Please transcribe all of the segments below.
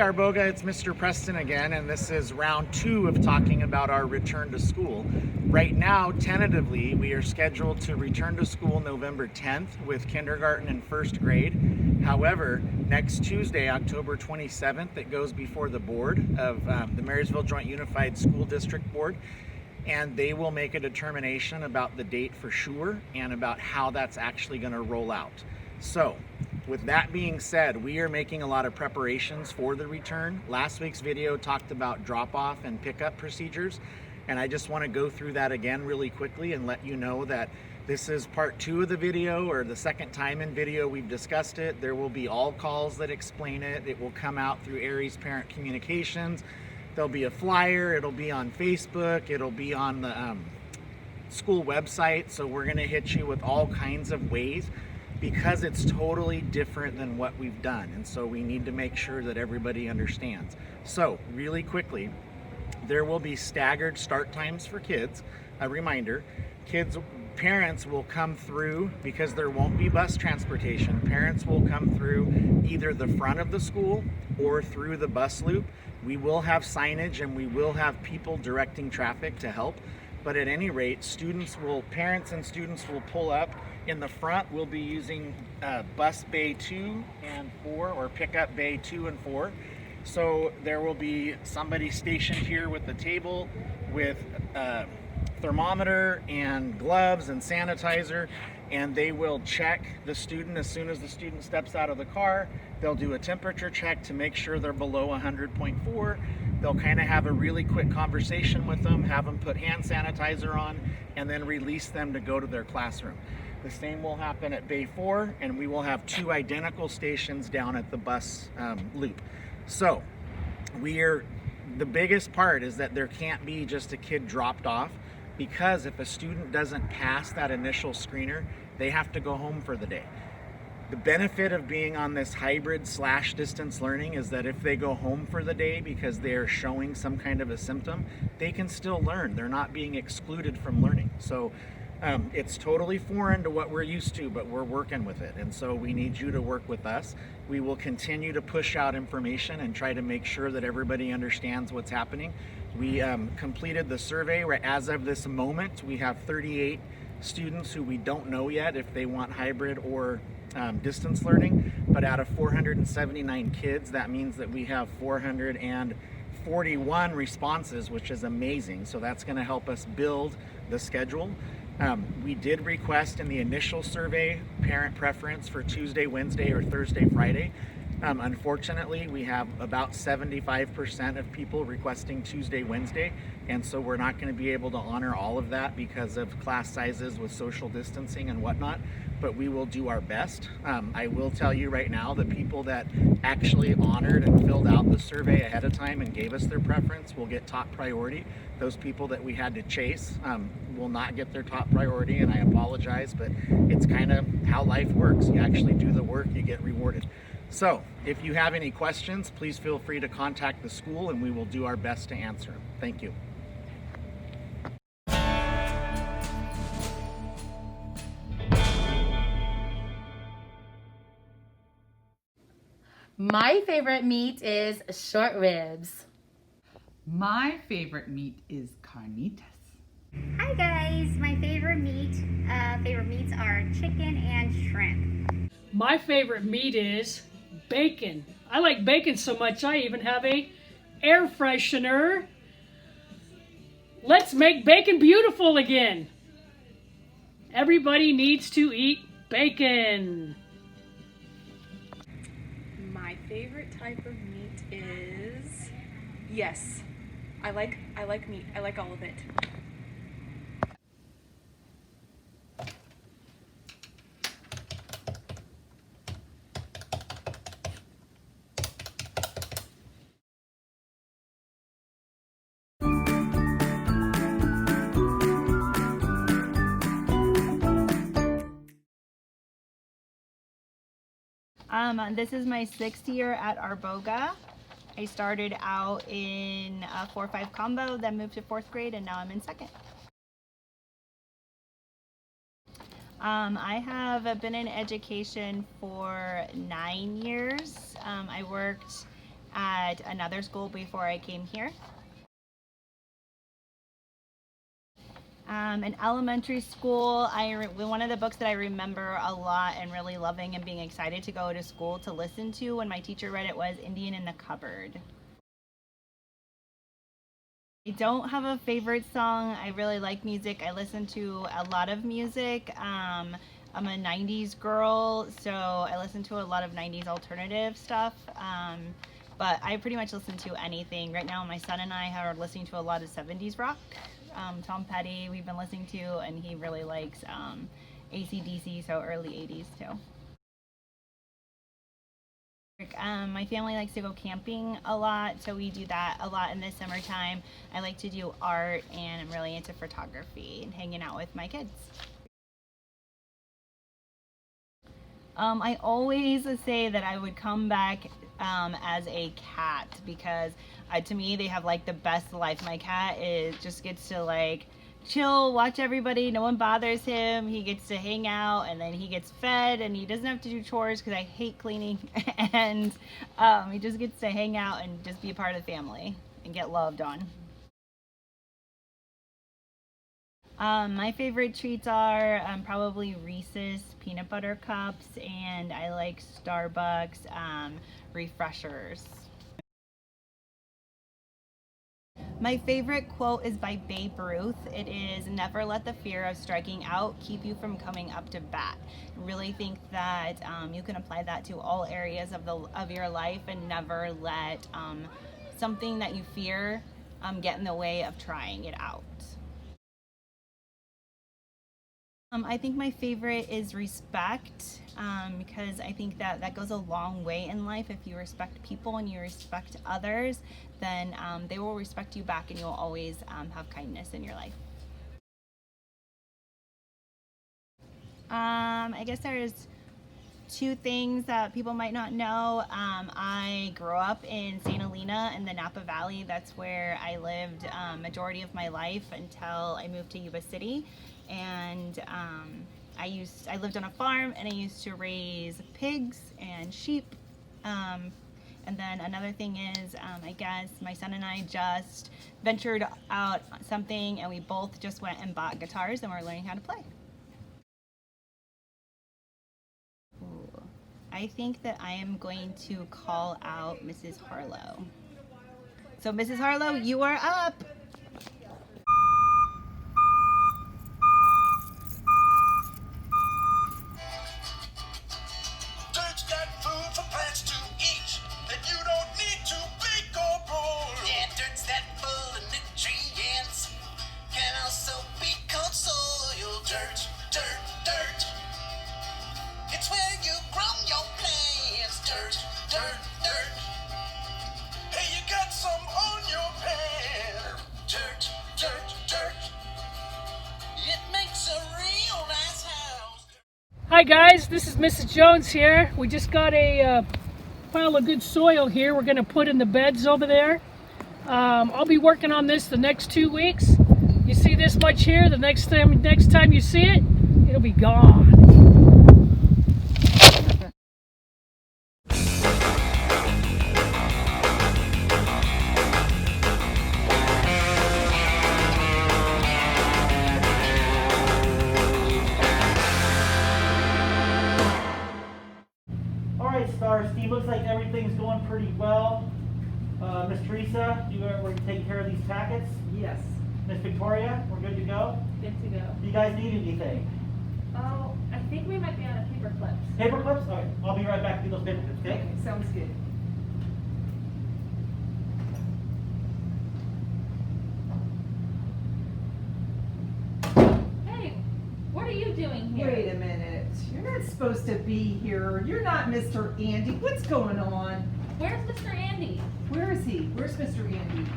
Arboga, it's Mr. Preston again, and this is round 2 of talking about our return to school. Right now, tentatively, we are scheduled to return to school November 10th with kindergarten and first grade. However, next Tuesday, October 27th, it goes before the board of the Marysville Joint Unified School District Board, and they will make a determination about the date for sure and about how that's actually going to roll out. So, with that being said, we are making a lot of preparations for the return. Last week's video talked about drop-off and pickup procedures, and I just want to go through that again really quickly and let you know that this is part 2 of the video, or the second time in video we've discussed it. There will be all calls that explain it. It will come out through Aries Parent Communications. There'll be a flyer, it'll be on Facebook, it'll be on the school website, so we're going to hit you with all kinds of ways because it's totally different than what we've done, and so we need to make sure that everybody understands. So, really quickly, there will be staggered start times for kids. A reminder, parents will come through, because there won't be bus transportation, parents will come through either the front of the school or through the bus loop. We will have signage and we will have people directing traffic to help, but at any rate, parents and students will pull up. In the front, we'll be using bus bay 2 and 4, or pickup bay 2 and 4. So there will be somebody stationed here with the table with thermometer and gloves and sanitizer, and they will check the student as soon as the student steps out of the car. They'll do a temperature check to make sure they're below 100.4. They'll kind of have a really quick conversation with them, have them put hand sanitizer on, and then release them to go to their classroom. The same will happen at Bay 4, and we will have 2 identical stations down at the bus loop. So the biggest part is that there can't be just a kid dropped off, because if a student doesn't pass that initial screener, they have to go home for the day. The benefit of being on this hybrid / distance learning is that if they go home for the day because they're showing some kind of a symptom, they can still learn. They're not being excluded from learning. So it's totally foreign to what we're used to, but we're working with it. And so we need you to work with us. We will continue to push out information and try to make sure that everybody understands what's happening. We completed the survey. As of this moment, we have 38 students who we don't know yet if they want hybrid or distance learning, but out of 479 kids, that means that we have 441 responses, which is amazing. So that's going to help us build the schedule. We did request in the initial survey parent preference for Tuesday, Wednesday, or Thursday, Friday. Unfortunately, we have about 75% of people requesting Tuesday, Wednesday, and so we're not going to be able to honor all of that because of class sizes with social distancing and whatnot, but we will do our best. I will tell you right now, the people that actually honored and filled out the survey ahead of time and gave us their preference will get top priority. Those people that we had to chase will not get their top priority, and I apologize, but it's kind of how life works. You actually do the work, you get rewarded. So, if you have any questions, please feel free to contact the school and we will do our best to answer them. Thank you. My favorite meat is short ribs. My favorite meat is carnitas. Hi guys, my favorite meats are chicken and shrimp. My favorite meat is bacon. I like bacon so much I even have a air freshener. Let's make bacon beautiful again. Everybody needs to eat bacon. My favorite type of meat is, yes, I like meat. I like all of it. This is my 6th year at Arboga. I started out in a 4-5 combo, then moved to 4th grade, and now I'm in 2nd. I have been in education for 9 years. I worked at another school before I came here. In elementary school, one of the books that I remember a lot and really loving and being excited to go to school to listen to when my teacher read it was Indian in the Cupboard. I don't have a favorite song. I really like music. I listen to a lot of music. I'm a 90s girl, so I listen to a lot of 90s alternative stuff. But I pretty much listen to anything. Right now, my son and I are listening to a lot of 70s rock. Tom Petty we've been listening to, and he really likes AC/DC, so early 80s too. My family likes to go camping a lot, so we do that a lot in the summertime. I like to do art, and I'm really into photography and hanging out with my kids. I always say that I would come back as a cat because to me they have like the best life. My cat just gets to like chill, watch everybody, no one bothers him, he gets to hang out, and then he gets fed and he doesn't have to do chores because I hate cleaning and he just gets to hang out and just be a part of the family and get loved on. My favorite treats are probably Reese's peanut butter cups, and I like Starbucks refreshers. My favorite quote is by Babe Ruth. It is, "Never let the fear of striking out keep you from coming up to bat." I really think that you can apply that to all areas of your life, and never let something that you fear get in the way of trying it out. I think my favorite is respect, because I think that goes a long way in life. If you respect people and you respect others, then they will respect you back, and you'll always have kindness in your life. I guess there's two things that people might not know. I grew up in St. Helena in the Napa Valley. That's where I lived majority of my life until I moved to Yuba City. And I lived on a farm, and I used to raise pigs and sheep. And then another thing is, I guess my son and I just ventured out something, and we both just went and bought guitars, and we're learning how to play. Ooh. I think that I am going to call out Mrs. Harlow. So Mrs. Harlow, you are up. Hi guys, this is Mrs. Jones here. We just got a pile of good soil here we're going to put in the beds over there. I'll be working on this the next 2 weeks. You see this much here, the next time you see it, it'll be gone. Steve, looks like everything's going pretty well. Miss Teresa, we're taking care of these packets? Yes. Miss Victoria, we're good to go? Good to go. Do you guys need anything? Oh, I think we might be out of paper clips. Paper clips? All right, I'll be right back to those paper clips, okay? Okay, sounds good. Hey, what are you doing here? Wait a minute. You're not supposed to be here. You're not Mr. Andy. What's going on? Where's Mr. Andy? Where is he? Where's Mr. Andy?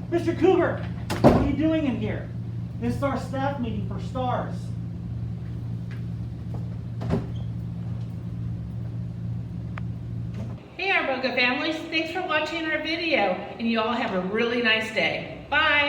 Mr. Cougar, what are you doing in here? This is our staff meeting for STARS. Hey Arboga families, thanks for watching our video, and you all have a really nice day. Bye!